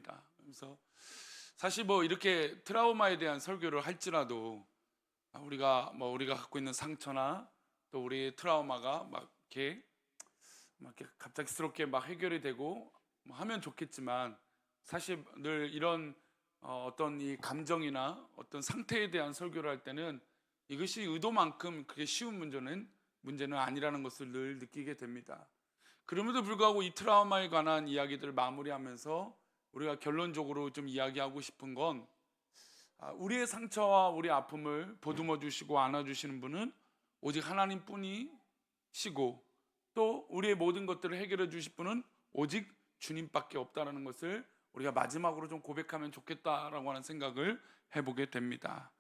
됩니다. 그래서 사실 뭐 이렇게 트라우마에 대한 설교를 할지라도 우리가 갖고 있는 상처나 또 우리 트라우마가 막 이렇게 갑작스럽게 막 해결이 되고 뭐 하면 좋겠지만, 사실 늘 이런 어떤 이 감정이나 어떤 상태에 대한 설교를 할 때는 이것이 의도만큼 그게 쉬운 문제는 아니라는 것을 늘 느끼게 됩니다. 그럼에도 불구하고 이 트라우마에 관한 이야기들을 마무리하면서 우리가 결론적으로 좀 이야기하고 싶은 건, 우리의 상처와 우리 아픔을 보듬어 주시고 안아 주시는 분은 오직 하나님 뿐이시고, 또 우리의 모든 것들을 해결해 주실 분은 오직 주님밖에 없다는 것을 우리가 마지막으로 좀 고백하면 좋겠다라고 하는 생각을 해보게 됩니다.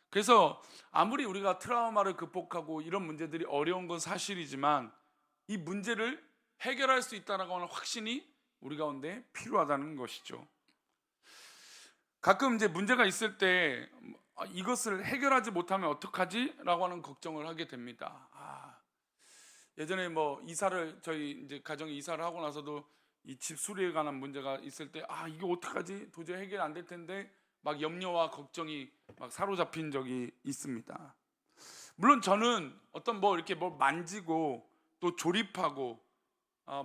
그래서 아무리 우리가 트라우마를 극복하고 이런 문제들이 어려운 건 사실이지만, 이 문제를 해결할 수 있다는 확신이 우리 가운데 필요하다는 것이죠. 가끔 이제 문제가 있을 때 이것을 해결하지 못하면 어떡하지? 라고 하는 걱정을 하게 됩니다. 예전에 뭐 저희 이제 가정에 이사를 하고 나서도 이 집 수리에 관한 문제가 있을 때 이게 어떡하지? 도저히 해결 안 될 텐데 막 염려와 걱정이 막 사로잡힌 적이 있습니다. 물론 저는 어떤 이렇게 만지고 또 조립하고,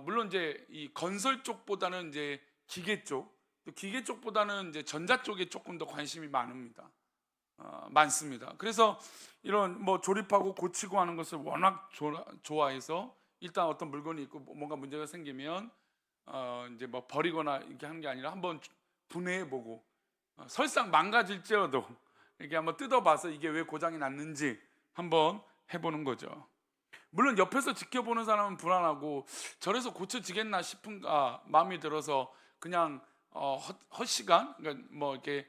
물론 이제 이 건설 쪽보다는 이제 기계 쪽, 또 기계 쪽보다는 이제 전자 쪽에 조금 더 관심이 많습니다. 그래서 이런 조립하고 고치고 하는 것을 워낙 좋아해서, 일단 어떤 물건이 있고 뭔가 문제가 생기면 이제 버리거나 이렇게 하는 게 아니라 한번 분해해보고, 설상 망가질지라도 이렇게 한번 뜯어봐서 이게 왜 고장이 났는지 한번 해보는 거죠. 물론 옆에서 지켜보는 사람은 불안하고 저래서 고쳐지겠나 싶은가 마음이 들어서 그냥 헛시간, 그러니까 이렇게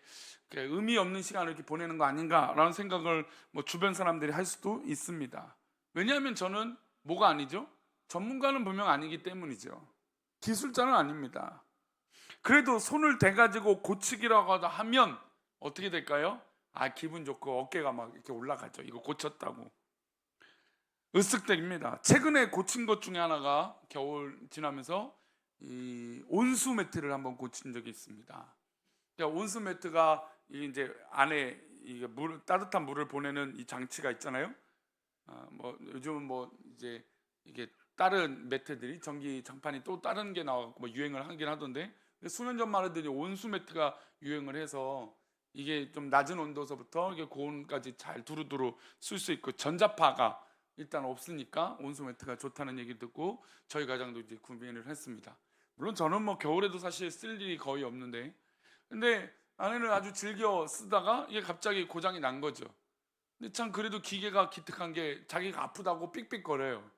의미 없는 시간을 이렇게 보내는 거 아닌가라는 생각을 주변 사람들이 할 수도 있습니다. 왜냐하면 저는 뭐가 아니죠? 전문가는 분명 아니기 때문이죠. 기술자는 아닙니다. 그래도 손을 대가지고 고치기라고 하면 어떻게 될까요? 기분 좋고 어깨가 막 이렇게 올라가죠. 이거 고쳤다고 으쓱대입니다. 최근에 고친 것 중에 하나가 겨울 지나면서 이 온수 매트를 한번 고친 적이 있습니다. 그러니까 온수 매트가 이제 안에 이게 따뜻한 물을 보내는 이 장치가 있잖아요. 요즘은 이제 이게 다른 매트들이 전기 장판이 또 다른 게 나와서 유행을 하긴 하던데, 수년 전만 해도 온수 매트가 유행을 해서 이게 좀 낮은 온도서부터 이게 고온까지 잘 두루두루 쓸 수 있고, 전자파가 일단 없으니까 온수 매트가 좋다는 얘기 듣고 저희 가정도 이제 구매를 했습니다. 물론 저는 겨울에도 사실 쓸 일이 거의 없는데, 근데 아내는 아주 즐겨 쓰다가 이게 갑자기 고장이 난 거죠. 근데 참 그래도 기계가 기특한 게 자기가 아프다고 삑삑거려요.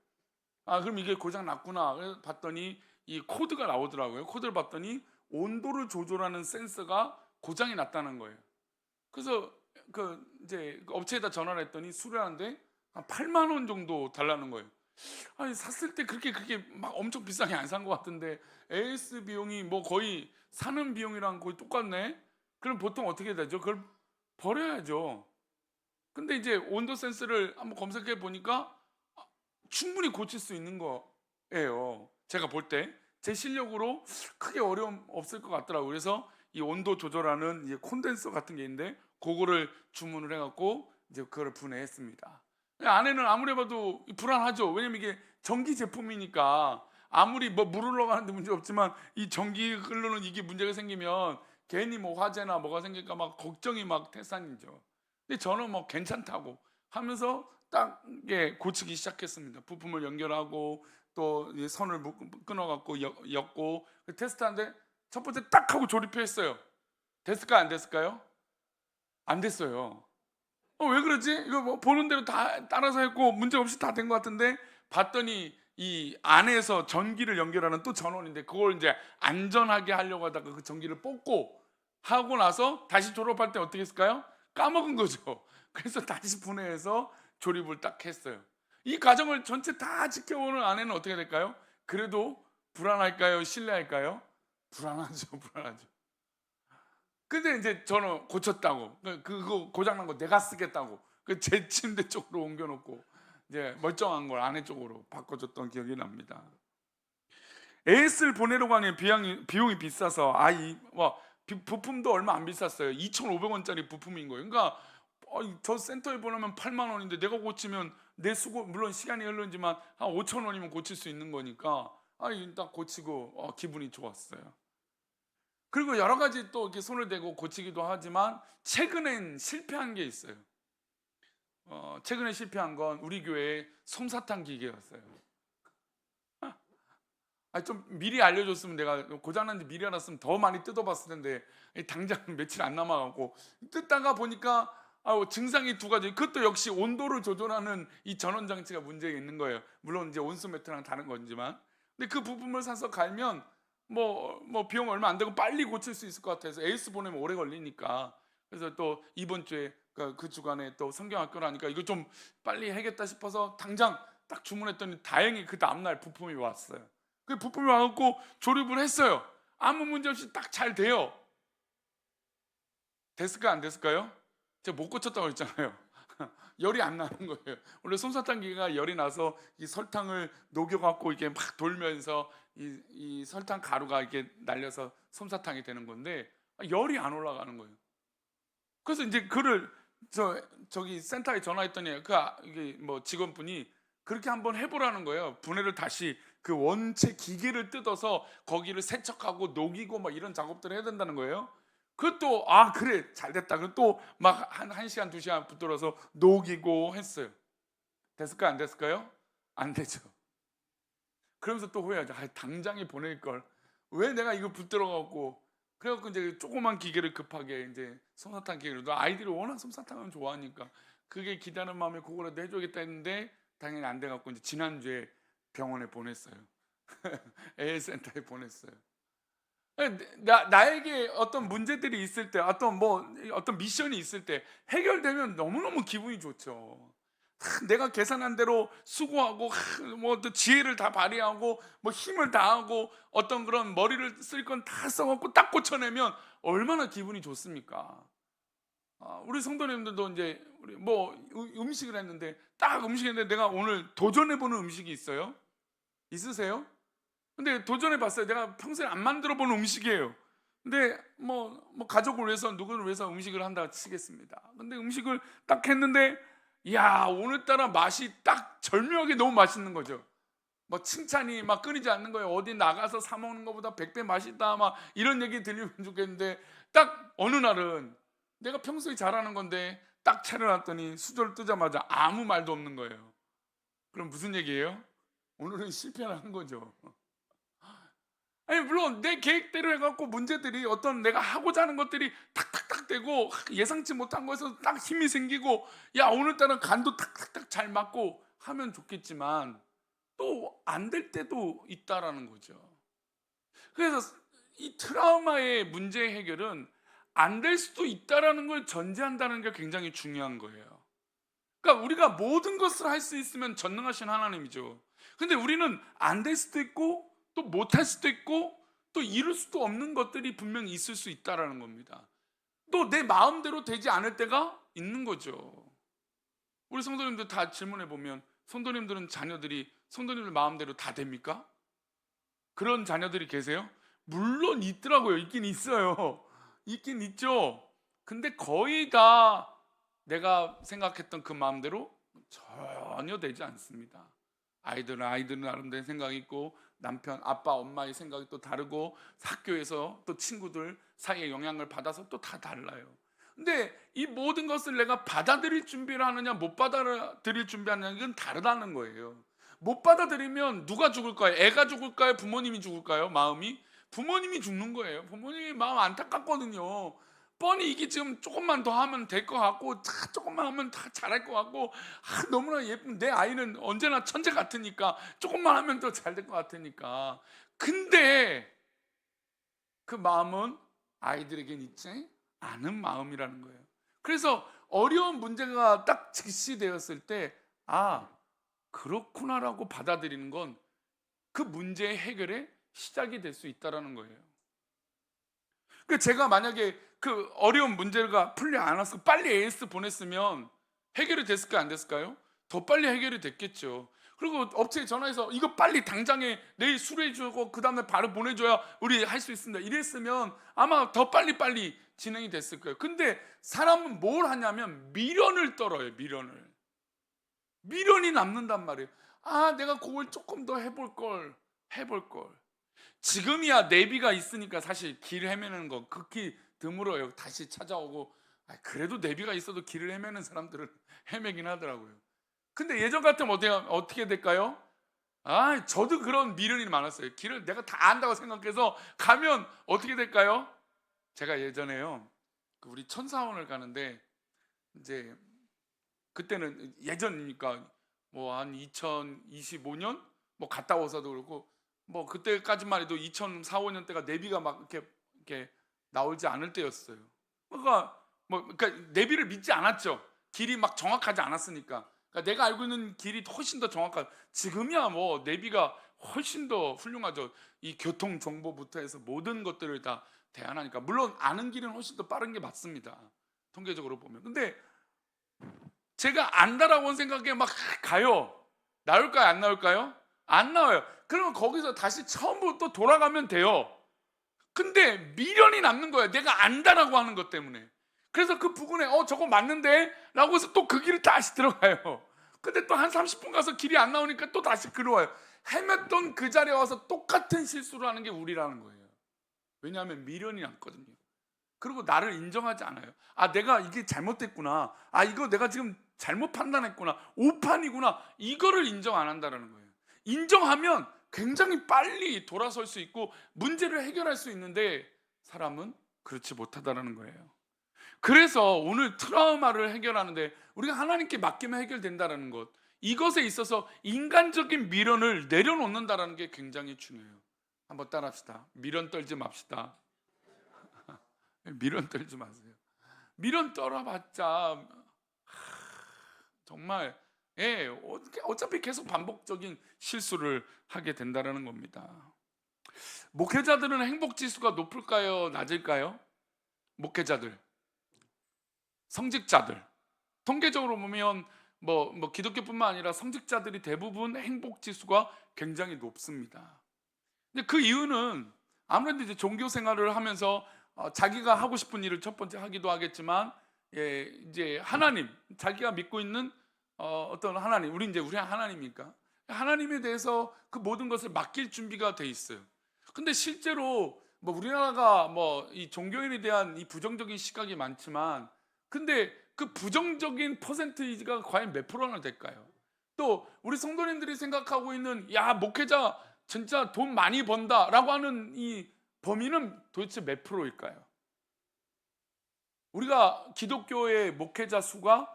그럼 이게 고장 났구나. 그래서 봤더니 이 코드가 나오더라고요. 코드를 봤더니 온도를 조절하는 센서가 고장이 났다는 거예요. 그래서 이제 업체에다 전화를 했더니 수리하는데 한 8만 원 정도 달라는 거예요. 샀을 때 그렇게 막 엄청 비싸게 안 산 것 같은데 AS 비용이 거의 사는 비용이랑 거의 똑같네. 그럼 보통 어떻게 되죠? 그걸 버려야죠. 근데 이제 온도 센서를 한번 검색해 보니까 충분히 고칠 수 있는 거예요. 제가 볼 때 제 실력으로 크게 어려움 없을 것 같더라고요. 그래서 이 온도 조절하는 이 콘덴서 같은 게 있는데 그거를 주문을 해갖고 이제 그거를 분해했습니다. 아내는 아무리 봐도 불안하죠. 왜냐면 이게 전기 제품이니까 아무리 물 흘러가는데 문제 없지만 이 전기 흐르는 이게 문제가 생기면 괜히 화재나 뭐가 생길까 막 걱정이 막 태산이죠. 근데 저는 괜찮다고 하면서 딱 고치기 시작했습니다. 부품을 연결하고 또 선을 끊어갖고 엮고 테스트하는데 첫 번째 딱 하고 조립했어요. 됐을까요? 안 됐을까요? 안 됐어요. 왜 그러지? 이거 보는 대로 다 따라서 했고 문제 없이 다 된 것 같은데, 봤더니 이 안에서 전기를 연결하는 또 전원인데 그걸 이제 안전하게 하려고 하다가 그 전기를 뽑고 하고 나서 다시 졸업할 때 어떻게 했을까요? 까먹은 거죠. 그래서 다시 분해해서 조립을 딱 했어요. 이 과정을 전체 다 지켜보는 아내는 어떻게 될까요? 그래도 불안할까요? 신뢰할까요? 불안하죠. 불안하죠. 근데 이제 저는 고쳤다고, 그거 고장난 거 내가 쓰겠다고 제 침대 쪽으로 옮겨놓고 이제 멀쩡한 걸 아내 쪽으로 바꿔줬던 기억이 납니다. AS를 보내려고 하면 비용이 비싸서 부품도 얼마 안 비쌌어요. 2,500원짜리 부품인 거예요. 그러니까 저 센터에 보내면 8만 원인데 내가 고치면 내 수고, 물론 시간이 흐르지만 한 5천 원이면 고칠 수 있는 거니까 딱 고치고 기분이 좋았어요. 그리고 여러 가지 또 이렇게 손을 대고 고치기도 하지만 최근엔 실패한 게 있어요. 최근에 실패한 건 우리 교회의 솜사탕 기계였어요. 좀 미리 알려줬으면, 내가 고장난지 미리 알았으면 더 많이 뜯어봤을 텐데 당장 며칠 안 남아갖고 뜯다가 보니까 증상이 두 가지. 그것도 역시 온도를 조절하는 이 전원 장치가 문제가 있는 거예요. 물론 이제 온수 매트랑 다른 거지만, 근데 그 부품을 사서 갈면 뭐 비용 얼마 안 되고 빨리 고칠 수 있을 것 같아서 에이스 보내면 오래 걸리니까, 그래서 또 이번 주에 그 주간에 또 성경학교라니까 이거 좀 빨리 해야겠다 싶어서 당장 딱 주문했더니 다행히 그 다음날 부품이 왔어요. 그 부품이 와갖고 조립을 했어요. 아무 문제 없이 딱 잘 돼요. 됐을까 안 됐을까요? 제가 못 고쳤다고 했잖아요. 열이 안 나는 거예요. 원래 솜사탕 기계가 열이 나서 이 설탕을 녹여갖고 이게 막 돌면서 이 설탕 가루가 이렇게 날려서 솜사탕이 되는 건데 열이 안 올라가는 거예요. 그래서 이제 그를 저기 센터에 전화했더니 이게 뭐 직원분이 그렇게 한번 해보라는 거예요. 분해를 다시 그 원체 기계를 뜯어서 거기를 세척하고 녹이고 막 이런 작업들을 해야 된다는 거예요. 그것도 그래 잘 됐다. 그리고 또 막 한 시간 2시간 붙들어서 녹이고 했어요. 됐을까 안 됐을까요? 안 되죠. 그러면서 또 후회하죠. 당장에 보낼 걸. 왜 내가 이거 붙들어 갖고. 그래갖고 이제 조그만 기계를 급하게 이제 솜사탕 기계를, 아이들이 워낙 솜사탕을 좋아하니까 그게 기다리는 마음에 그거라도 해줘야겠다 했는데 당연히 안 돼갖고 이제 지난주에 병원에 보냈어요. AL센터에 보냈어요. 나에게 어떤 문제들이 있을 때, 어떤 미션이 있을 때 해결되면 너무너무 기분이 좋죠. 내가 계산한 대로 수고하고 또 지혜를 다 발휘하고 힘을 다하고 어떤 그런 머리를 쓸 건 다 써갖고 딱 고쳐내면 얼마나 기분이 좋습니까? 우리 성도님들도 이제 우리 음식을 했는데 딱 음식인데 내가 오늘 도전해보는 음식이 있어요? 있으세요? 근데 도전해봤어요. 내가 평소에 안 만들어본 음식이에요. 근데 가족을 위해서, 누구를 위해서 음식을 한다 치겠습니다. 근데 음식을 딱 했는데 오늘따라 맛이 딱 절묘하게 너무 맛있는 거죠. 칭찬이 막 끊이지 않는 거예요. 어디 나가서 사 먹는 것보다 100배 맛있다 막 이런 얘기 들리면 좋겠는데, 딱 어느 날은 내가 평소에 잘하는 건데 딱 차려놨더니 수저를 뜨자마자 아무 말도 없는 거예요. 그럼 무슨 얘기예요? 오늘은 실패를 한 거죠. 물론 내 계획대로 해갖고 문제들이, 어떤 내가 하고자 하는 것들이 탁탁탁 되고 예상치 못한 거에서 딱 힘이 생기고 오늘따라 간도 탁탁탁 잘 맞고 하면 좋겠지만 또 안 될 때도 있다라는 거죠. 그래서 이 트라우마의 문제 해결은 안 될 수도 있다라는 걸 전제한다는 게 굉장히 중요한 거예요. 그러니까 우리가 모든 것을 할 수 있으면 전능하신 하나님이죠. 근데 우리는 안 될 수도 있고 또 못할 수도 있고 또 이룰 수도 없는 것들이 분명히 있을 수 있다라는 겁니다. 또 내 마음대로 되지 않을 때가 있는 거죠. 우리 성도님들 다 질문해 보면, 성도님들은 자녀들이 성도님들 마음대로 다 됩니까? 그런 자녀들이 계세요? 물론 있더라고요. 있긴 있어요. 있긴 있죠. 근데 거의 다 내가 생각했던 그 마음대로 전혀 되지 않습니다. 아이들은 나름대로 생각이 있고, 남편, 아빠, 엄마의 생각이 또 다르고, 학교에서 또 친구들 사이에 영향을 받아서 또 다 달라요. 근데 이 모든 것을 내가 받아들일 준비를 하느냐 못 받아들일 준비하느냐, 이건 다르다는 거예요. 못 받아들이면 누가 죽을까요? 애가 죽을까요? 부모님이 죽을까요? 마음이? 부모님이 죽는 거예요. 부모님이 마음 안타깝거든요. 뻔히 이게 지금 조금만 더 하면 될 것 같고, 조금만 하면 다 잘할 것 같고, 너무나 예쁜 내 아이는 언제나 천재 같으니까 조금만 하면 더 잘 될 것 같으니까. 근데 그 마음은 아이들에겐 있지 않은 마음이라는 거예요. 그래서 어려운 문제가 딱 직시되었을 때 그렇구나라고 받아들이는 건 그 문제의 해결의 시작이 될 수 있다는 거예요. 제가 만약에 그 어려운 문제가 풀리 않았고 빨리 AS 보냈으면 해결이 됐을까요? 안 됐을까요? 더 빨리 해결이 됐겠죠. 그리고 업체에 전화해서 이거 빨리 당장에 내일 수리해주고 그 다음에 바로 보내줘야 우리 할 수 있습니다. 이랬으면 아마 더 빨리 진행이 됐을 거예요. 근데 사람은 뭘 하냐면 미련을 떨어요. 미련이 남는단 말이에요. 아, 내가 그걸 조금 더 해볼 걸. 지금이야 내비가 있으니까 사실 길 헤매는 거 극히 드물어요. 다시 찾아오고. 그래도 내비가 있어도 길을 헤매는 사람들은 헤매긴 하더라고요. 근데 예전 같으면 어떻게 될까요? 저도 그런 미련이 많았어요. 길을 내가 다 안다고 생각해서 가면 어떻게 될까요? 제가 예전에요, 우리 천사원을 가는데, 이제 그때는 예전이니까 뭐 한 2025년 뭐 갔다 오서도 그렇고, 뭐 그때까지만 해도 2004, 5년 때가 내비가 막 이렇게 나오지 않을 때였어요. 그러니까 내비를 믿지 않았죠. 길이 막 정확하지 않았으니까. 그러니까 내가 알고 있는 길이 훨씬 더 정확한. 지금이야 뭐 내비가 훨씬 더 훌륭하죠. 이 교통 정보부터 해서 모든 것들을 다 대안하니까. 물론 아는 길은 훨씬 더 빠른 게 맞습니다. 통계적으로 보면. 근데 제가 안다라고 생각에 막 가요. 나올까요? 안 나올까요? 안 나와요. 그러면 거기서 다시 처음부터 돌아가면 돼요. 근데 미련이 남는 거예요. 내가 안다라고 하는 것 때문에. 그래서 그 부근에 저거 맞는데? 라고 해서 또 그 길을 다시 들어가요. 근데 또 한 30분 가서 길이 안 나오니까 또 다시 글로 와요. 헤맸던 그 자리에 와서 똑같은 실수를 하는 게 우리라는 거예요. 왜냐하면 미련이 남거든요. 그리고 나를 인정하지 않아요. 내가 이게 잘못됐구나. 이거 내가 지금 잘못 판단했구나. 오판이구나. 이거를 인정 안 한다는 거예요. 인정하면 굉장히 빨리 돌아설 수 있고 문제를 해결할 수 있는데, 사람은 그렇지 못하다는 거예요. 그래서 오늘 트라우마를 해결하는데 우리가 하나님께 맡기면 해결된다는 것, 이것에 있어서 인간적인 미련을 내려놓는다는 게 굉장히 중요해요. 한번 따라합시다. 미련 떨지 맙시다. 미련 떨지 마세요. 미련 떨어봤자 정말 어차피 계속 반복적인 실수를 하게 된다는 겁니다. 목회자들은 행복지수가 높을까요? 낮을까요? 목회자들, 성직자들, 통계적으로 보면 뭐 기독교뿐만 아니라 성직자들이 대부분 행복지수가 굉장히 높습니다. 근데 그 이유는 아무래도 이제 종교 생활을 하면서 자기가 하고 싶은 일을 첫 번째 하기도 하겠지만, 이제 하나님, 자기가 믿고 있는 어떤 하나님, 우리 하나님이니까 하나님에 대해서 그 모든 것을 맡길 준비가 돼 있어요. 근데 실제로 뭐 우리나라가 뭐 이 종교인에 대한 이 부정적인 시각이 많지만, 근데 그 부정적인 퍼센테이지가 과연 몇 프로나 될까요? 또 우리 성도님들이 생각하고 있는 목회자 진짜 돈 많이 번다라고 하는 이 범위는 도대체 몇 프로일까요? 우리가 기독교의 목회자 수가,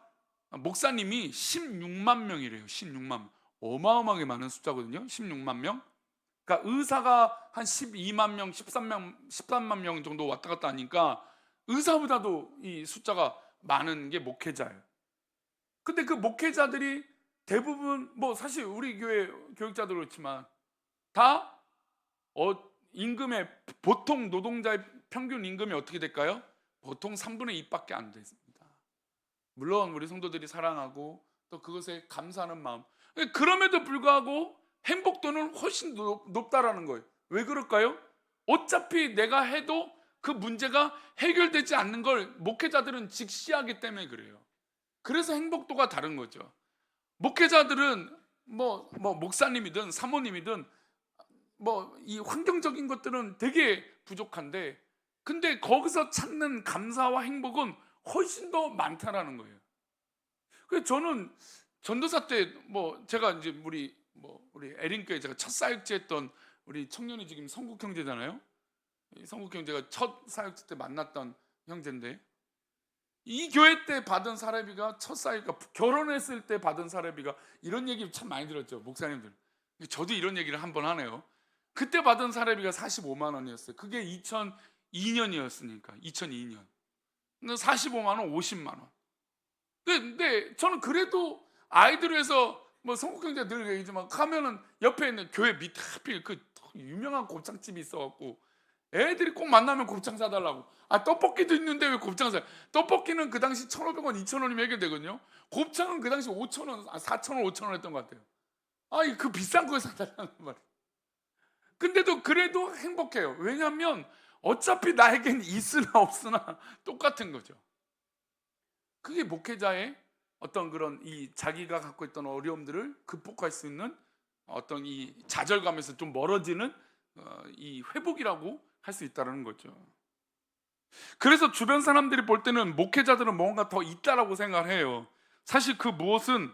목사님이 16만 명이래요. 16만 명. 어마어마하게 많은 숫자거든요. 16만 명. 그러니까 의사가 한 12만 명, 13만 명 정도 왔다 갔다 하니까 의사보다도 이 숫자가 많은 게 목회자예요. 근데 그 목회자들이 대부분 뭐 사실 우리 교회 교육자도 그렇지만 다 임금의, 보통 노동자의 평균 임금이 어떻게 될까요? 보통 3분의 2밖에 안 됐습니다. 물론 우리 성도들이 사랑하고 또 그것에 감사하는 마음, 그럼에도 불구하고 행복도는 훨씬 높다라는 거예요. 왜 그럴까요? 어차피 내가 해도 그 문제가 해결되지 않는 걸 목회자들은 직시하기 때문에 그래요. 그래서 행복도가 다른 거죠. 목회자들은 뭐 목사님이든 사모님이든 뭐 이 환경적인 것들은 되게 부족한데, 근데 거기서 찾는 감사와 행복은 훨씬 더 많다라는 거예요. 그래서 저는 전도사 때 뭐 제가 이제 우리 에린교회 제가 첫 사역지 했던 우리 청년이 지금 성국 형제잖아요. 성국 형제가 첫 사역지 때 만났던 형제인데, 이 교회 때 받은 사례비가 첫 사역, 결혼했을 때 받은 사례비가, 이런 얘기 참 많이 들었죠, 목사님들. 저도 이런 얘기를 한번 하네요. 그때 받은 사례비가 45만 원이었어요. 그게 2002년이었으니까 2002년. 45만 원, 50만 원. 근데 저는 그래도 아이들을 해서 뭐 성국 형제 늘 얘기지만 가면은 옆에 있는 교회 밑에 하필 그 유명한 곱창집이 있어갖고 애들이 꼭 만나면 곱창 사달라고. 떡볶이도 있는데 왜 곱창 사? 떡볶이는 그 당시 1,500원, 2,000원이면 해결되거든요. 곱창은 그 당시 5,000원, 4,000원, 5,000원 했던 것 같아요. 아이 그 비싼 거 사달라는 말이에요. 근데도 그래도 행복해요. 왜냐하면 어차피 나에겐 있으나 없으나 똑같은 거죠. 그게 목회자의 어떤 그런 이 자기가 갖고 있던 어려움들을 극복할 수 있는 어떤 이 좌절감에서 좀 멀어지는 이 회복이라고 할 수 있다는 거죠. 그래서 주변 사람들이 볼 때는 목회자들은 뭔가 더 있다라고 생각을 해요. 사실 그 무엇은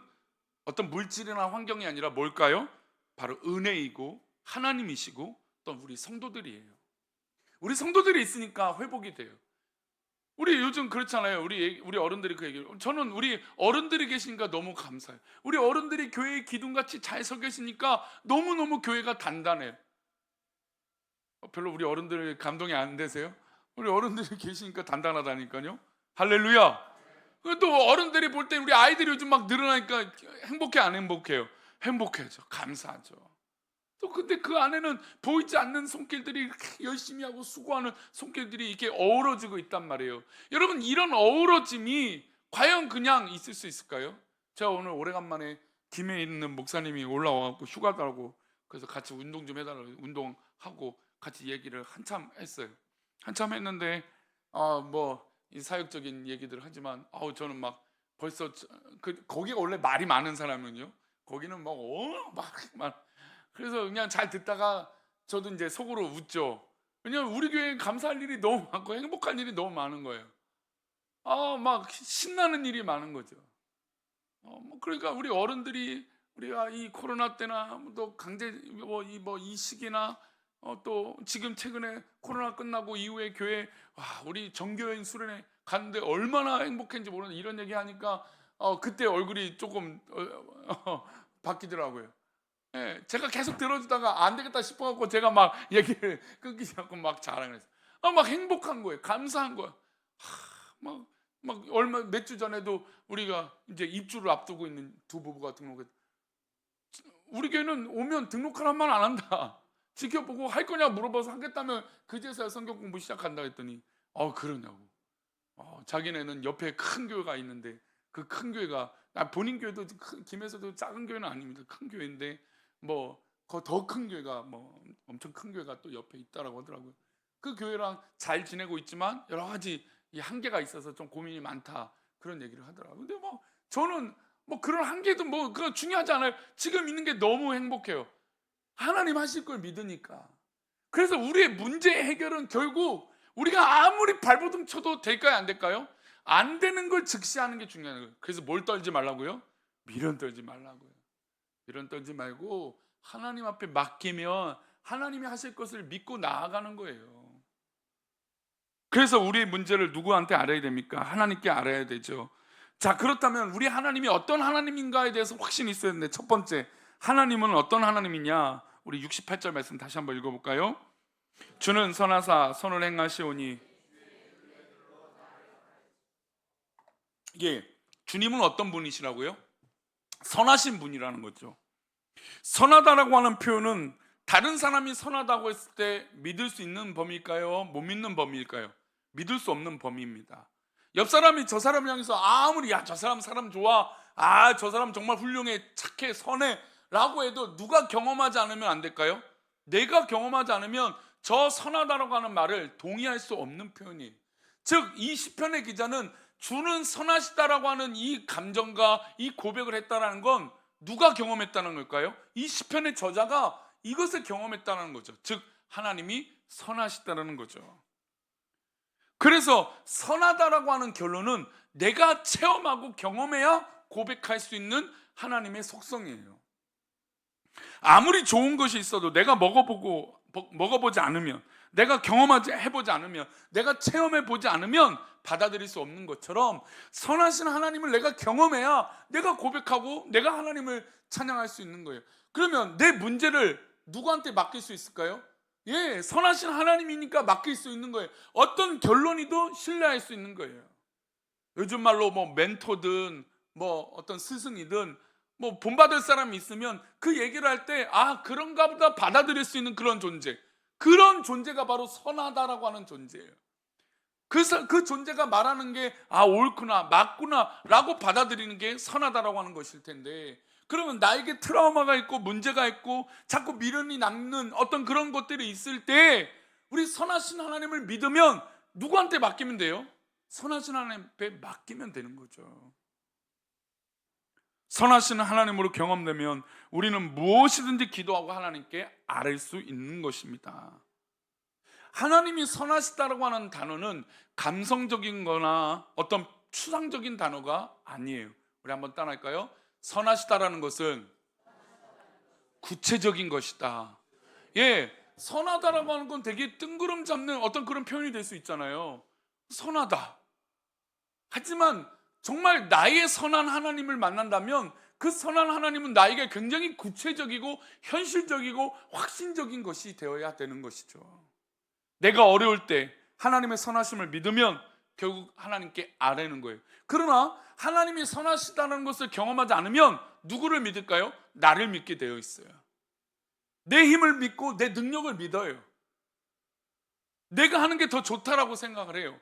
어떤 물질이나 환경이 아니라 뭘까요? 바로 은혜이고 하나님이시고 또 우리 성도들이에요. 우리 성도들이 있으니까 회복이 돼요. 우리 요즘 그렇잖아요. 우리 어른들이 그 얘기를. 저는 우리 어른들이 계시니까 너무 감사해요. 우리 어른들이 교회에 기둥같이 잘 서 계시니까 너무너무 교회가 단단해요. 별로 우리 어른들 감동이 안 되세요? 우리 어른들이 계시니까 단단하다니까요. 할렐루야. 또 어른들이 볼 때 우리 아이들이 요즘 막 늘어나니까 행복해 안 행복해요? 행복해져. 감사하죠. 또 근데 그 안에는 보이지 않는 손길들이 이렇게 열심히 하고 수고하는 손길들이 이렇게 어우러지고 있단 말이에요. 여러분 이런 어우러짐이 과연 그냥 있을 수 있을까요? 제가 오늘 오래간만에 김해 있는 목사님이 올라와갖고 휴가다고 그래서 같이 운동 좀 해달라고 운동하고 같이 얘기를 한참 했어요. 한참 했는데 뭐 이 사역적인 얘기들 하지만 저는 막 벌써 거기가 원래 말이 많은 사람은요. 거기는 막 그래서 그냥 잘 듣다가 저도 이제 속으로 웃죠. 왜냐면 우리 교회에 감사할 일이 너무 많고 행복한 일이 너무 많은 거예요. 막 신나는 일이 많은 거죠. 그러니까 우리 어른들이 우리가 이 코로나 때나 또 강제 이 시기나 또 지금 최근에 코로나 끝나고 이후에 교회 우리 정교인 수련회 갔는데 얼마나 행복했는지 모르는 이런 얘기 하니까 그때 얼굴이 조금 바뀌더라고요. 예, 제가 계속 들어주다가 안 되겠다 싶어갖고 제가 막 얘기를 끊기지 않고 막 자랑을 했어요. 막 행복한 거예요. 감사한 거예요. 막 몇 주 전에도 우리가 이제 입주를 앞두고 있는 두 부부가 등록했. 우리 교회는 오면 등록하라면 안 한다. 지켜보고 할 거냐 물어봐서 하겠다면 그제서야 성경 공부 시작한다 했더니 그러냐고. 자기네는 옆에 큰 교회가 있는데 그 큰 교회가 본인 교회도 김에서도 작은 교회는 아닙니다. 큰 교회인데 더 큰 교회가 엄청 큰 교회가 또 옆에 있다라고 하더라고요. 그 교회랑 잘 지내고 있지만 여러 가지 이 한계가 있어서 좀 고민이 많다 그런 얘기를 하더라고요. 근데 저는 그런 한계도 그건 중요하지 않아요. 지금 있는 게 너무 행복해요. 하나님 하실 걸 믿으니까. 그래서 우리의 문제 해결은 결국 우리가 아무리 발버둥 쳐도 될까요 안 될까요? 안 되는 걸 즉시하는 게 중요한 거예요. 그래서 뭘 떨지 말라고요? 미련 떨지 말라고요. 미련 떨지 말고 하나님 앞에 맡기면 하나님이 하실 것을 믿고 나아가는 거예요. 그래서 우리의 문제를 누구한테 알아야 됩니까? 하나님께 알아야 되죠. 자, 그렇다면 우리 하나님이 어떤 하나님인가에 대해서 확신이 있어야 되는데, 첫 번째, 하나님은 어떤 하나님이냐? 우리 68절 말씀 다시 한번 읽어볼까요? 주는 선하사 선을 행하시오니. 주님은 어떤 분이시라고요? 선하신 분이라는 거죠. 선하다라고 하는 표현은 다른 사람이 선하다고 했을 때 믿을 수 있는 범위일까요? 못 믿는 범위일까요? 믿을 수 없는 범위입니다. 옆 사람이 저 사람을 향해서 아무리 저 사람 좋아, 저 사람 정말 훌륭해, 착해, 선해 라고 해도 누가 경험하지 않으면 안 될까요? 내가 경험하지 않으면 저 선하다라고 하는 말을 동의할 수 없는 표현이에요. 즉 이 시편의 기자는 주는 선하시다라고 하는 이 감정과 이 고백을 했다라는 건 누가 경험했다는 걸까요? 이 시편의 저자가 이것을 경험했다는 거죠. 즉 하나님이 선하시다라는 거죠. 그래서 선하다라고 하는 결론은 내가 체험하고 경험해야 고백할 수 있는 하나님의 속성이에요. 아무리 좋은 것이 있어도 내가 먹어보지 않으면, 내가 해보지 않으면, 내가 체험해보지 않으면 받아들일 수 없는 것처럼 선하신 하나님을 내가 경험해야 내가 고백하고 내가 하나님을 찬양할 수 있는 거예요. 그러면 내 문제를 누구한테 맡길 수 있을까요? 선하신 하나님이니까 맡길 수 있는 거예요. 어떤 결론이든 신뢰할 수 있는 거예요. 요즘 말로 멘토든 어떤 스승이든 본받을 사람이 있으면 그 얘기를 할 때 그런가 보다 받아들일 수 있는 그런 존재, 그런 존재가 바로 선하다라고 하는 존재예요. 그 존재가 말하는 게 옳구나 맞구나 라고 받아들이는 게 선하다라고 하는 것일 텐데, 그러면 나에게 트라우마가 있고 문제가 있고 자꾸 미련이 남는 어떤 그런 것들이 있을 때 우리 선하신 하나님을 믿으면 누구한테 맡기면 돼요? 선하신 하나님 앞에 맡기면 되는 거죠. 선하신 하나님으로 경험되면 우리는 무엇이든지 기도하고 하나님께 아뢰 수 있는 것입니다. 하나님이 선하시다라고 하는 단어는 감성적인 거나 어떤 추상적인 단어가 아니에요. 우리 한번 따라할까요? 선하시다라는 것은 구체적인 것이다. 예, 선하다라고 하는 건 되게 뜬구름 잡는 어떤 그런 표현이 될 수 있잖아요. 선하다. 하지만 정말 나의 선한 하나님을 만난다면 그 선한 하나님은 나에게 굉장히 구체적이고 현실적이고 확신적인 것이 되어야 되는 것이죠. 내가 어려울 때 하나님의 선하심을 믿으면 결국 하나님께 아뢰는 거예요. 그러나 하나님이 선하시다는 것을 경험하지 않으면 누구를 믿을까요? 나를 믿게 되어 있어요. 내 힘을 믿고 내 능력을 믿어요. 내가 하는 게 더 좋다라고 생각을 해요.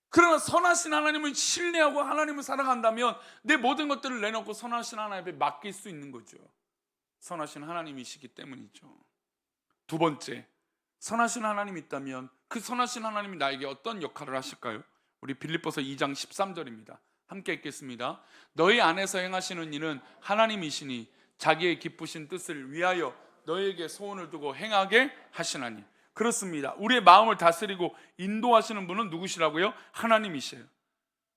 그러나 선하신 하나님을 신뢰하고 하나님을 사랑한다면 내 모든 것들을 내놓고 선하신 하나님에 맡길 수 있는 거죠. 선하신 하나님이시기 때문이죠. 두 번째, 선하신 하나님이 있다면 그 선하신 하나님이 나에게 어떤 역할을 하실까요? 우리 빌립보서 2장 13절입니다. 함께 읽겠습니다. 너희 안에서 행하시는 일은 하나님이시니 자기의 기쁘신 뜻을 위하여 너희에게 소원을 두고 행하게 하시나니. 그렇습니다. 우리의 마음을 다스리고 인도하시는 분은 누구시라고요? 하나님이시에요.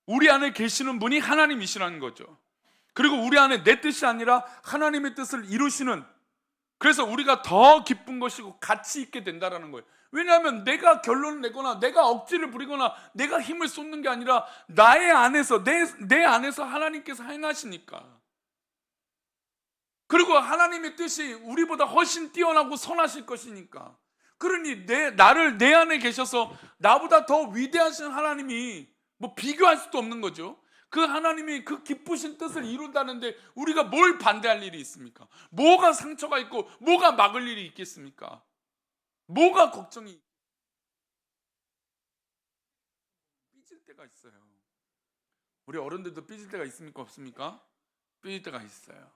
우리 안에 계시는 분이 하나님이시라는 거죠. 그리고 우리 안에 내 뜻이 아니라 하나님의 뜻을 이루시는, 그래서 우리가 더 기쁜 것이고 가치 있게 된다는 거예요. 왜냐하면 내가 결론을 내거나 내가 억지를 부리거나 내가 힘을 쏟는 게 아니라 나의 안에서 내 안에서 하나님께서 행하시니까. 그리고 하나님의 뜻이 우리보다 훨씬 뛰어나고 선하실 것이니까. 그러니 나를 내 안에 계셔서 나보다 더 위대하신 하나님이 뭐 비교할 수도 없는 거죠. 그 하나님이 그 기쁘신 뜻을 이룬다는데 우리가 뭘 반대할 일이 있습니까? 뭐가 상처가 있고 뭐가 막을 일이 있겠습니까? 뭐가 걱정이 삐질 때가 있어요. 우리 어른들도 삐질 때가 있습니까? 없습니까? 삐질 때가 있어요.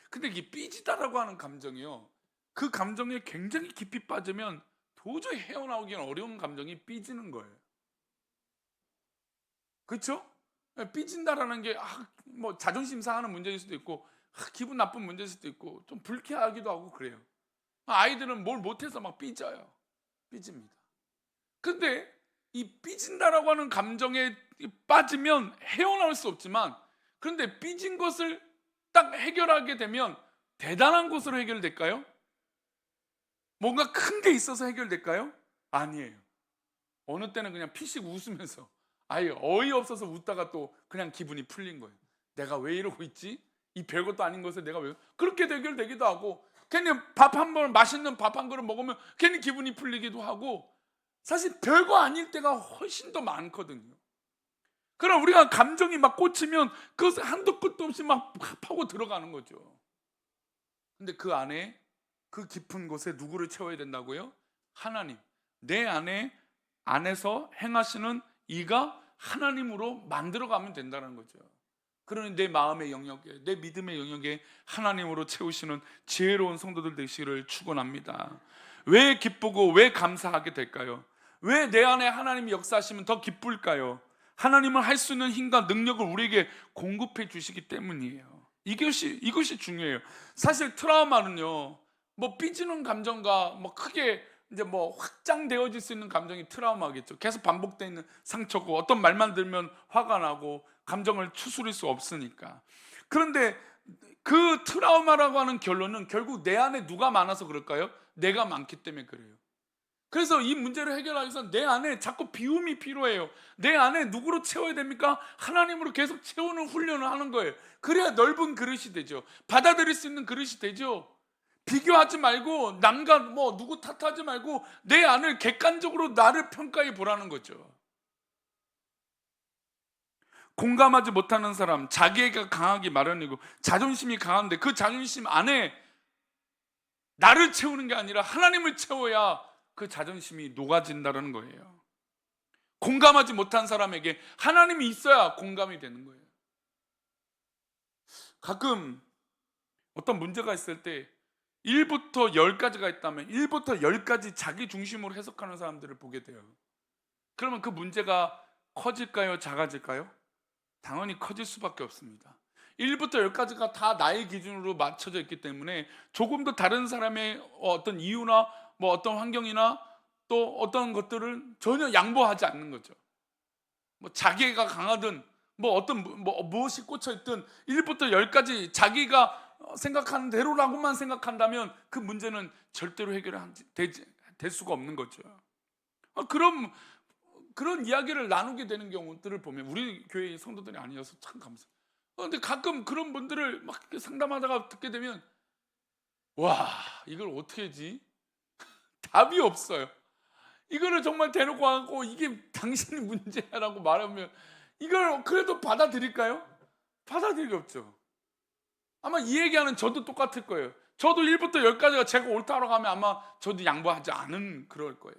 근데 이 삐지다라고 하는 감정이요, 그 감정에 굉장히 깊이 빠지면 도저히 헤어나오기는 어려운 감정이 삐지는 거예요. 그렇죠? 삐진다라는 게 뭐 자존심 상하는 문제일 수도 있고 기분 나쁜 문제일 수도 있고 좀 불쾌하기도 하고 그래요. 아이들은 뭘 못해서 막 삐져요. 삐집니다. 근데 이 삐진다라고 하는 감정에 빠지면 헤어나올 수 없지만, 그런데 삐진 것을 딱 해결하게 되면 대단한 것으로 해결될까요? 뭔가 큰 게 있어서 해결될까요? 아니에요. 어느 때는 그냥 피식 웃으면서 아예 어이없어서 웃다가 또 그냥 기분이 풀린 거예요. 내가 왜 이러고 있지? 이 별것도 아닌 것을 내가 왜, 그렇게 해결되기도 하고, 괜히 밥 한 번, 맛있는 밥 한 그릇 먹으면 괜히 기분이 풀리기도 하고, 사실 별거 아닐 때가 훨씬 더 많거든요. 그럼 우리가 감정이 막 꽂히면 그것을 한도 끝도 없이 막 파고 들어가는 거죠. 근데 그 안에, 그 깊은 곳에 누구를 채워야 된다고요? 하나님. 내 안에서 행하시는 이가 하나님으로 만들어가면 된다는 거죠. 그러니 내 마음의 영역에, 내 믿음의 영역에 하나님으로 채우시는 지혜로운 성도들 되시기를 축원합니다. 왜 기쁘고 왜 감사하게 될까요? 왜 내 안에 하나님이 역사하시면 더 기쁠까요? 하나님은 할 수 있는 힘과 능력을 우리에게 공급해 주시기 때문이에요. 이것이 중요해요. 사실 트라우마는요, 뭐 삐지는 감정과 뭐 크게 이제 뭐 확장되어질 수 있는 감정이 트라우마겠죠. 계속 반복되는 상처고, 어떤 말만 들으면 화가 나고 감정을 추스릴 수 없으니까. 그런데 그 트라우마라고 하는 결론은 결국 내 안에 누가 많아서 그럴까요? 내가 많기 때문에 그래요. 그래서 이 문제를 해결하기 위해서 내 안에 자꾸 비움이 필요해요. 내 안에 누구로 채워야 됩니까? 하나님으로 계속 채우는 훈련을 하는 거예요. 그래야 넓은 그릇이 되죠. 받아들일 수 있는 그릇이 되죠. 비교하지 말고 남과 뭐 누구 탓하지 말고 내 안을 객관적으로 나를 평가해 보라는 거죠. 공감하지 못하는 사람, 자기애가 강하기 마련이고 자존심이 강한데 그 자존심 안에 나를 채우는 게 아니라 하나님을 채워야 그 자존심이 녹아진다는 거예요. 공감하지 못한 사람에게 하나님이 있어야 공감이 되는 거예요. 가끔 어떤 문제가 있을 때 1부터 10까지가 있다면 1부터 10까지 자기 중심으로 해석하는 사람들을 보게 돼요. 그러면 그 문제가 커질까요? 작아질까요? 당연히 커질 수밖에 없습니다. 1부터 10까지가 다 나의 기준으로 맞춰져 있기 때문에 조금 더 다른 사람의 어떤 이유나 뭐 어떤 환경이나 또 어떤 것들을 전혀 양보하지 않는 거죠. 뭐 자기가 강하든 뭐 어떤 무엇이 꽂혀 있든 1부터 10까지 자기가 생각하는 대로라고만 생각한다면 그 문제는 절대로 될 수가 없는 거죠. 그런 이야기를 나누게 되는 경우들을 보면 우리 교회 성도들이 아니어서 참 감사해요. 그런데 가끔 그런 분들을 막 상담하다가 듣게 되면 와, 이걸 어떻게 하지? 답이 없어요. 이거를 정말 대놓고 하고 이게 당신의 문제야라고 말하면 이걸 그래도 받아들일까요? 받아들일 게 없죠. 아마 이 얘기하는 저도 똑같을 거예요. 저도 1부터 10까지가 제가 옳다고 하면 아마 저도 양보하지 않은 그럴 거예요.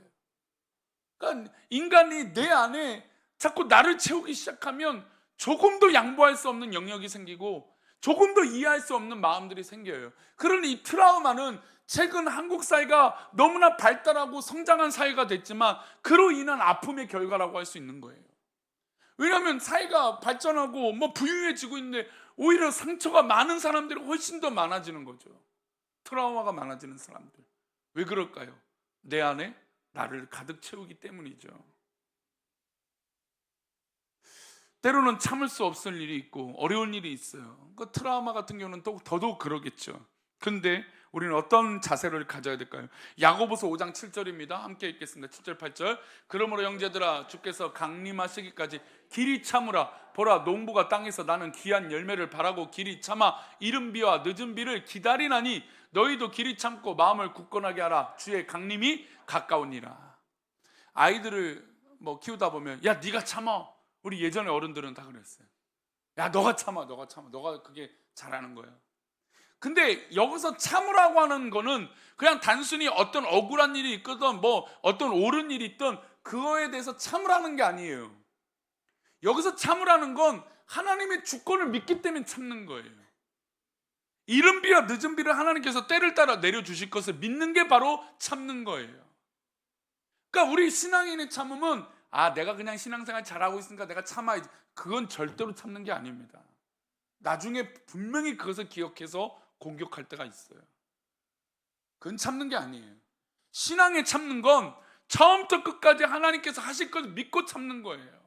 그러니까 인간이 내 안에 자꾸 나를 채우기 시작하면 조금도 양보할 수 없는 영역이 생기고 조금도 이해할 수 없는 마음들이 생겨요. 그러니 이 트라우마는 최근 한국 사회가 너무나 발달하고 성장한 사회가 됐지만 그로 인한 아픔의 결과라고 할 수 있는 거예요. 왜냐하면 사회가 발전하고 뭐 부유해지고 있는데 오히려 상처가 많은 사람들이 훨씬 더 많아지는 거죠. 트라우마가 많아지는 사람들. 왜 그럴까요? 내 안에 나를 가득 채우기 때문이죠. 때로는 참을 수 없을 일이 있고 어려운 일이 있어요. 그 트라우마 같은 경우는 또 더더욱 그러겠죠. 근데 우리는 어떤 자세를 가져야 될까요? 야고보서 5장 7절입니다. 함께 읽겠습니다. 7절 8절. 그러므로 형제들아 주께서 강림하시기까지 길이 참으라. 보라 농부가 땅에서 나는 귀한 열매를 바라고 길이 참아 이른 비와 늦은 비를 기다리나니 너희도 길이 참고 마음을 굳건하게 하라. 주의 강림이 가까우니라. 아이들을 뭐 키우다 보면 야 네가 참아. 우리 예전에 어른들은 다 그랬어요. 야 너가 참아. 너가 그게 잘하는 거야. 근데 여기서 참으라고 하는 거는 그냥 단순히 어떤 억울한 일이 있거든 뭐 어떤 옳은 일이 있든 그거에 대해서 참으라는 게 아니에요. 여기서 참으라는 건 하나님의 주권을 믿기 때문에 참는 거예요. 이른 비와 늦은 비를 하나님께서 때를 따라 내려주실 것을 믿는 게 바로 참는 거예요. 그러니까 우리 신앙인의 참음은 내가 그냥 신앙생활 잘하고 있으니까 내가 참아야지. 그건 절대로 참는 게 아닙니다. 나중에 분명히 그것을 기억해서 공격할 때가 있어요. 그건 참는 게 아니에요. 신앙에 참는 건 처음부터 끝까지 하나님께서 하실 것을 믿고 참는 거예요.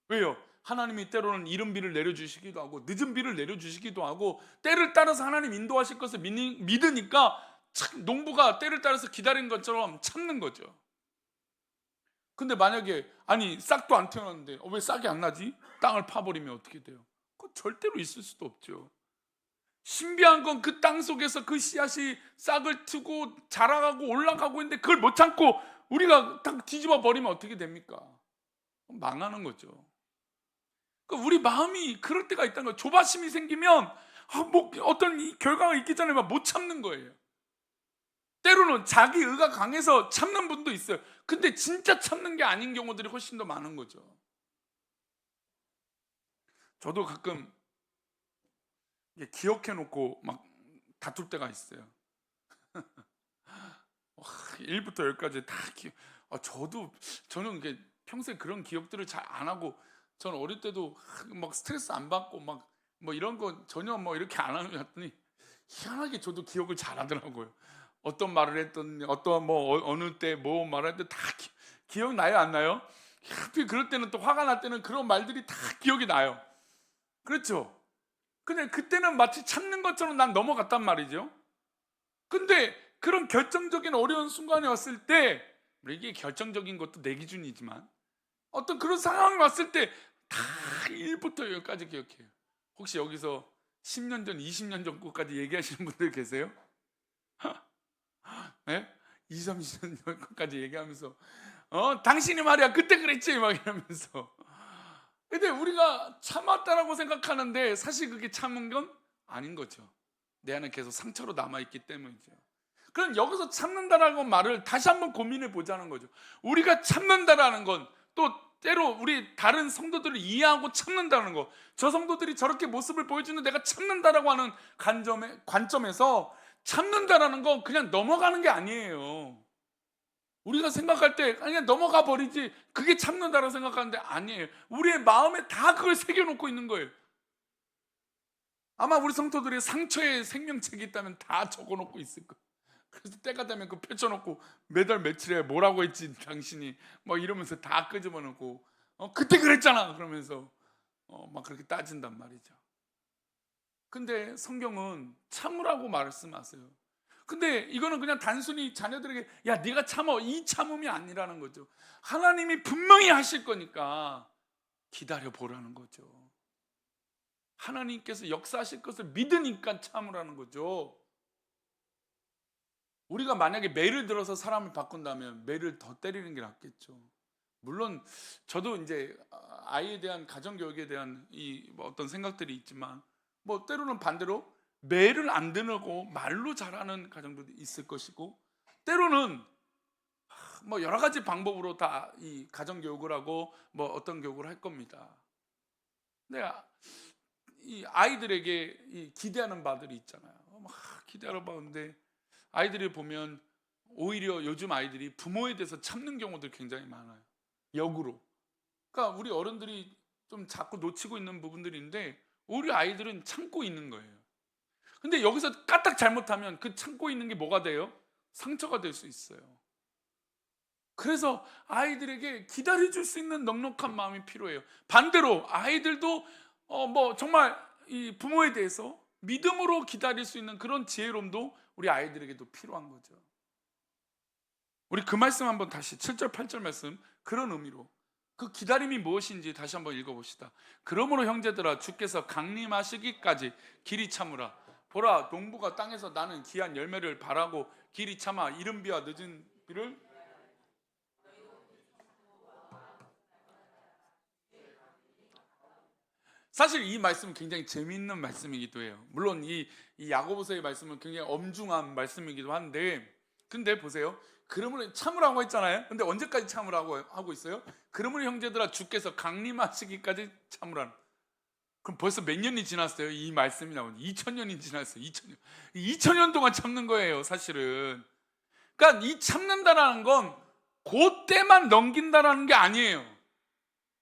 왜요? 하나님이 때로는 이른 비를 내려주시기도 하고 늦은 비를 내려주시기도 하고 때를 따라서 하나님 인도하실 것을 믿으니까 농부가 때를 따라서 기다린 것처럼 참는 거죠. 근데 만약에 싹도 안 태어났는데 왜 싹이 안 나지? 땅을 파버리면 어떻게 돼요? 그거 절대로 있을 수도 없죠. 신비한 건 그 땅 속에서 그 씨앗이 싹을 트고 자라가고 올라가고 있는데 그걸 못 참고 우리가 딱 뒤집어 버리면 어떻게 됩니까? 망하는 거죠. 그러니까 우리 마음이 그럴 때가 있다는 거예요. 조바심이 생기면 뭐 어떤 결과가 있기 전에 막 못 참는 거예요. 때로는 자기 의가 강해서 참는 분도 있어요. 근데 진짜 참는 게 아닌 경우들이 훨씬 더 많은 거죠. 저도 가끔 기억해놓고 막 다툴 때가 있어요. 1부터 10까지 다 저는 이게 평소에 그런 기억들을 잘 안 하고 저는 어릴 때도 막 스트레스 안 받고 막 뭐 이런 거 전혀 뭐 이렇게 안 하더니 희한하게 저도 기억을 잘 하더라고요. 어떤 말을 했던 어떤 뭐 어느 때 뭐 말할 때 다 기억나요 안 나요? 하필 그럴 때는 또 화가 날 때는 그런 말들이 다 기억이 나요. 그렇죠? 근데 그때는 마치 참는 것처럼 난 넘어갔단 말이죠. 근데 그런 결정적인 어려운 순간이 왔을 때 이게 결정적인 것도 내 기준이지만 어떤 그런 상황이 왔을 때 다 1부터 10까지 기억해요. 혹시 여기서 10년 전, 20년 전 것까지 얘기하시는 분들 계세요? 네? 20, 30년 전까지 얘기하면서 당신이 말이야 그때 그랬지 막 이러면서. 근데 우리가 참았다라고 생각하는데 사실 그게 참은 건 아닌 거죠. 내 안에 계속 상처로 남아있기 때문이죠. 그럼 여기서 참는다라는 말을 다시 한번 고민해 보자는 거죠. 우리가 참는다라는 건 또 때로 우리 다른 성도들을 이해하고 참는다는 거, 저 성도들이 저렇게 모습을 보여주는 내가 참는다라고 하는 관점에서 참는다라는 건 그냥 넘어가는 게 아니에요. 우리가 생각할 때 그냥 넘어가 버리지, 그게 참는다라고 생각하는데 아니에요. 우리의 마음에 다 그걸 새겨놓고 있는 거예요. 아마 우리 성도들이 상처에 생명책이 있다면 다 적어놓고 있을 거예요. 그래서 때가 되면 그 펼쳐놓고 매달 며칠에 뭐라고 했지 당신이 막 이러면서 다 끄집어놓고 그때 그랬잖아 그러면서 막 그렇게 따진단 말이죠. 근데 성경은 참으라고 말씀하세요. 근데 이거는 그냥 단순히 자녀들에게 야 네가 참어, 이 참음이 아니라는 거죠. 하나님이 분명히 하실 거니까 기다려 보라는 거죠. 하나님께서 역사하실 것을 믿으니까 참으라는 거죠. 우리가 만약에 매를 들어서 사람을 바꾼다면 매를 더 때리는 게 낫겠죠. 물론 저도 이제 아이에 대한 가정교육에 대한 뭐 어떤 생각들이 있지만 뭐 때로는 반대로 매를 안 드는 말로 잘하는 가정도 있을 것이고, 때로는 뭐 여러 가지 방법으로 다 이 가정교육을 하고 뭐 어떤 교육을 할 겁니다. 근데 이 아이들에게 이 기대하는 바들이 있잖아요. 막 기대하는 바인데 아이들이 보면 오히려 요즘 아이들이 부모에 대해서 참는 경우들 굉장히 많아요. 역으로. 그러니까 우리 어른들이 좀 자꾸 놓치고 있는 부분들인데 우리 아이들은 참고 있는 거예요. 근데 여기서 까딱 잘못하면 그 참고 있는 게 뭐가 돼요? 상처가 될 수 있어요. 그래서 아이들에게 기다려줄 수 있는 넉넉한 마음이 필요해요. 반대로 아이들도 뭐 정말 이 부모에 대해서 믿음으로 기다릴 수 있는 그런 지혜로움도 우리 아이들에게도 필요한 거죠. 우리 그 말씀 한번 다시 7절 8절 말씀, 그런 의미로 그 기다림이 무엇인지 다시 한번 읽어봅시다. 그러므로 형제들아 주께서 강림하시기까지 길이 참으라. 보라 농부가 땅에서 나는 귀한 열매를 바라고 길이 참아 이른 비와 늦은 비를. 사실 이 말씀은 굉장히 재미있는 말씀이기도 해요. 물론 이 야고보서의 말씀은 굉장히 엄중한 말씀이기도 한데, 근데 보세요. 그러므로 참으라고 했잖아요. 근데 언제까지 참으라고 하고 있어요? 그러므로 형제들아 주께서 강림하시기까지 참으라. 그럼 벌써 몇 년이 지났어요? 이 말씀이 나온 2000년이 지났어요. 2000년 동안 참는 거예요 사실은. 그러니까 이 참는다라는 건 그때만 넘긴다라는 게 아니에요.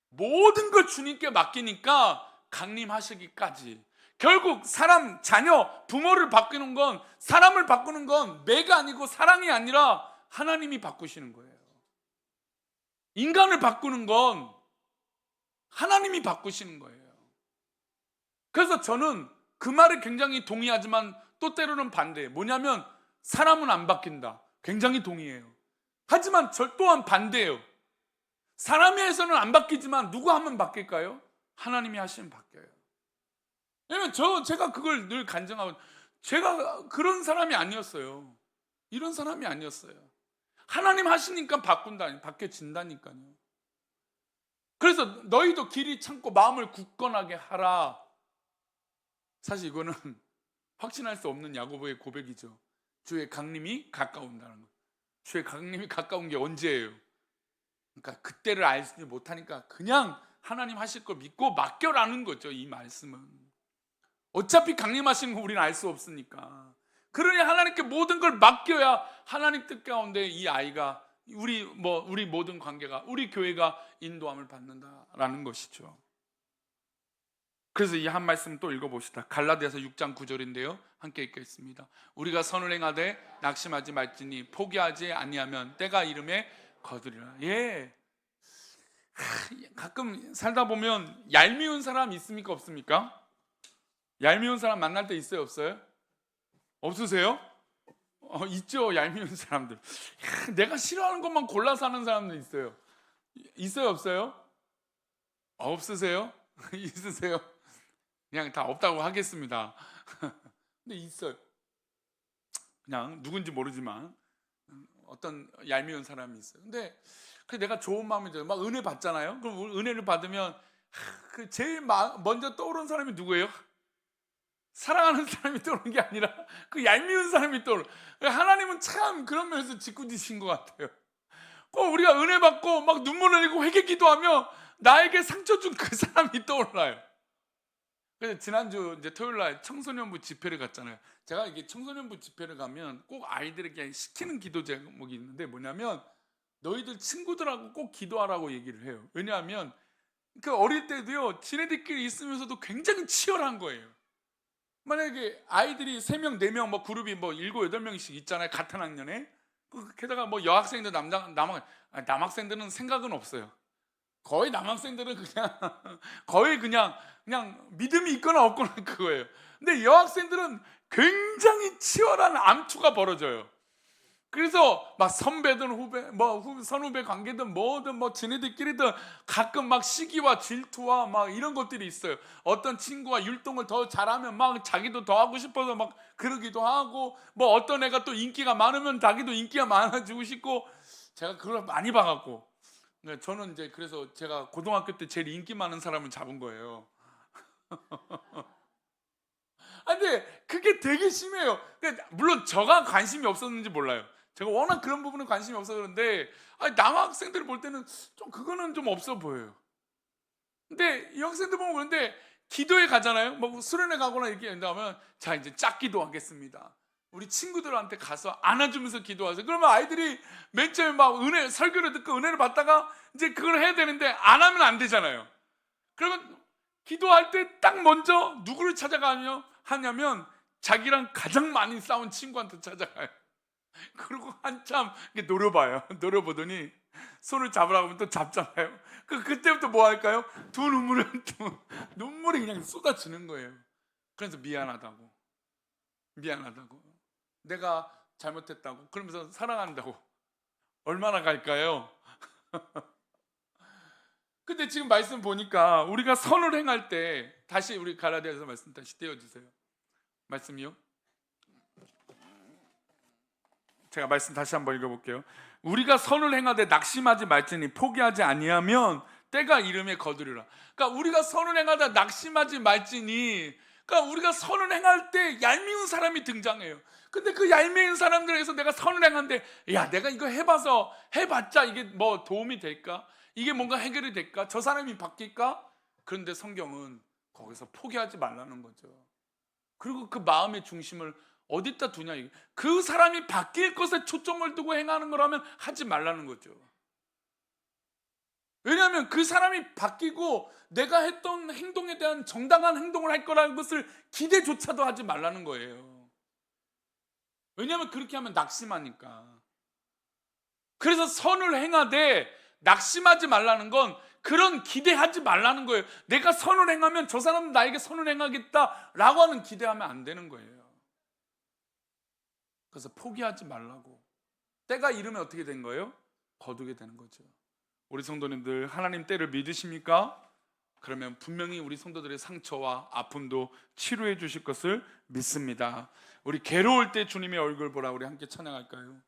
모든 걸 주님께 맡기니까 강림하시기까지. 결국 사람, 자녀, 부모를 바꾸는 건, 사람을 바꾸는 건 매가 아니고 사랑이 아니라 하나님이 바꾸시는 거예요. 인간을 바꾸는 건 하나님이 바꾸시는 거예요. 그래서 저는 그 말에 굉장히 동의하지만 또 때로는 반대해요. 뭐냐면 사람은 안 바뀐다. 굉장히 동의해요. 하지만 저 또한 반대해요. 사람이 해서는 안 바뀌지만 누구 하면 바뀔까요? 하나님이 하시면 바뀌어요. 왜냐면 제가 그걸 늘 간증하고, 제가 그런 사람이 아니었어요. 이런 사람이 아니었어요. 하나님 하시니까 바뀌어진다니까요. 그래서 너희도 길이 참고 마음을 굳건하게 하라. 사실 이거는 확신할 수 없는 야고보의 고백이죠. 주의 강림이 가까운다는 거예요. 주의 강림이 가까운 게 언제예요? 그러니까 그때를 알지 못하니까 그냥 하나님 하실 걸 믿고 맡겨라는 거죠. 이 말씀은 어차피 강림하시는 거 우리는 알 수 없으니까, 그러니 하나님께 모든 걸 맡겨야 하나님 뜻 가운데 이 아이가 우리 모든 관계가, 우리 교회가 인도함을 받는다라는 것이죠. 그래서 이 한 말씀 또 읽어봅시다. 갈라디아서 6장 9절인데요 함께 읽겠습니다. 우리가 선을 행하되 낙심하지 말지니 포기하지 아니하면 때가 이름에 거두리라. 예. 가끔 살다 보면 얄미운 사람 있습니까 없습니까? 얄미운 사람 만날 때 있어요 없어요? 없으세요? 있죠. 얄미운 사람들. 내가 싫어하는 것만 골라서 하는 사람들 있어요. 있어요 없어요? 없으세요? 있으세요? 그냥 다 없다고 하겠습니다. 근데 있어요. 그냥 누군지 모르지만 어떤 얄미운 사람이 있어요. 근데 내가 좋은 마음이 들어요. 막 은혜 받잖아요. 그럼 은혜를 받으면 그 제일 먼저 떠오르는 사람이 누구예요? 사랑하는 사람이 떠오르는 게 아니라 그 얄미운 사람이 떠오르. 하나님은 참 그런 면에서 짓궂으신 것 같아요. 꼭 우리가 은혜 받고 막 눈물 흘리고 회개 기도하며 나에게 상처 준 그 사람이 떠올라요. 그래서 지난주 이제 토요일 날 청소년부 집회를 갔잖아요. 제가 이게 청소년부 집회를 가면 꼭 아이들에게 시키는 기도 제목이 있는데 뭐냐면 너희들 친구들하고 꼭 기도하라고 얘기를 해요. 왜냐하면 그 어릴 때도요, 지네들끼리 있으면서도 굉장히 치열한 거예요. 만약에 아이들이 3명, 4명 뭐 그룹이 뭐 7, 8명씩 있잖아요. 같은 학년에. 게다가 뭐 여학생들 남학생들은 생각은 없어요. 거의 남학생들은 그냥 거의 그냥 믿음이 있거나 없거나 그거예요. 근데 여학생들은 굉장히 치열한 암투가 벌어져요. 그래서 막 선배든 후배, 선후배 관계든 뭐든 뭐 지네들끼리든 가끔 막 시기와 질투와 막 이런 것들이 있어요. 어떤 친구가 율동을 더 잘하면 막 자기도 더 하고 싶어서 막 그러기도 하고, 뭐 어떤 애가 또 인기가 많으면 자기도 인기가 많아지고 싶고, 제가 그걸 많이 봐갖고 저는 이제 그래서 제가 고등학교 때 제일 인기 많은 사람을 잡은 거예요. 근데 그게 되게 심해요. 물론 저가 관심이 없었는지 몰라요. 제가 워낙 그런 부분은 관심이 없어서 그런데 남학생들을 볼 때는 좀 그거는 좀 없어 보여요. 근데 이 학생들 보면 그런데 기도에 가잖아요. 뭐 수련회 가거나 이렇게 한다면 자 이제 짝기도 하겠습니다. 우리 친구들한테 가서 안아주면서 기도하세요. 그러면 아이들이 맨 처음에 막 설교를 듣고 은혜를 받다가 이제 그걸 해야 되는데 안 하면 안 되잖아요. 그러면 기도할 때 딱 먼저 누구를 하냐면 자기랑 가장 많이 싸운 친구한테 찾아가요. 그리고 한참 노려봐요. 노려보더니 손을 잡으라고 하면 또 잡잖아요. 그때부터 뭐 할까요? 눈물이 그냥 쏟아지는 거예요. 그래서 미안하다고 내가 잘못했다고 그러면서 사랑한다고 얼마나 갈까요? 근데 지금 말씀 보니까 우리가 선을 행할 때, 다시 우리 갈라디아서 말씀 다시 떼어주세요. 말씀이요? 제가 말씀 다시 한번 읽어볼게요. 우리가 선을 행하되 낙심하지 말지니 포기하지 아니하면 때가 이름에 거두리라. 그러니까 우리가 선을 행하다 낙심하지 말지니, 그러니까 우리가 선을 행할 때 얄미운 사람이 등장해요. 근데 그 얄미운 사람들에서 내가 선을 행하는데, 야 내가 이거 해봤자 이게 뭐 도움이 될까? 이게 뭔가 해결이 될까? 저 사람이 바뀔까? 그런데 성경은 거기서 포기하지 말라는 거죠. 그리고 그 마음의 중심을 어디다 두냐, 그 사람이 바뀔 것에 초점을 두고 행하는 거라면 하지 말라는 거죠. 왜냐하면 그 사람이 바뀌고 내가 했던 행동에 대한 정당한 행동을 할 거라는 것을 기대조차도 하지 말라는 거예요. 왜냐하면 그렇게 하면 낙심하니까. 그래서 선을 행하되 낙심하지 말라는 건 그런 기대하지 말라는 거예요. 내가 선을 행하면 저 사람은 나에게 선을 행하겠다라고 하는 기대하면 안 되는 거예요. 그래서 포기하지 말라고. 때가 이르면 어떻게 된 거예요? 거두게 되는 거죠. 우리 성도님들 하나님 때를 믿으십니까? 그러면 분명히 우리 성도들의 상처와 아픔도 치료해 주실 것을 믿습니다. 우리 괴로울 때 주님의 얼굴 보라, 우리 함께 찬양할까요?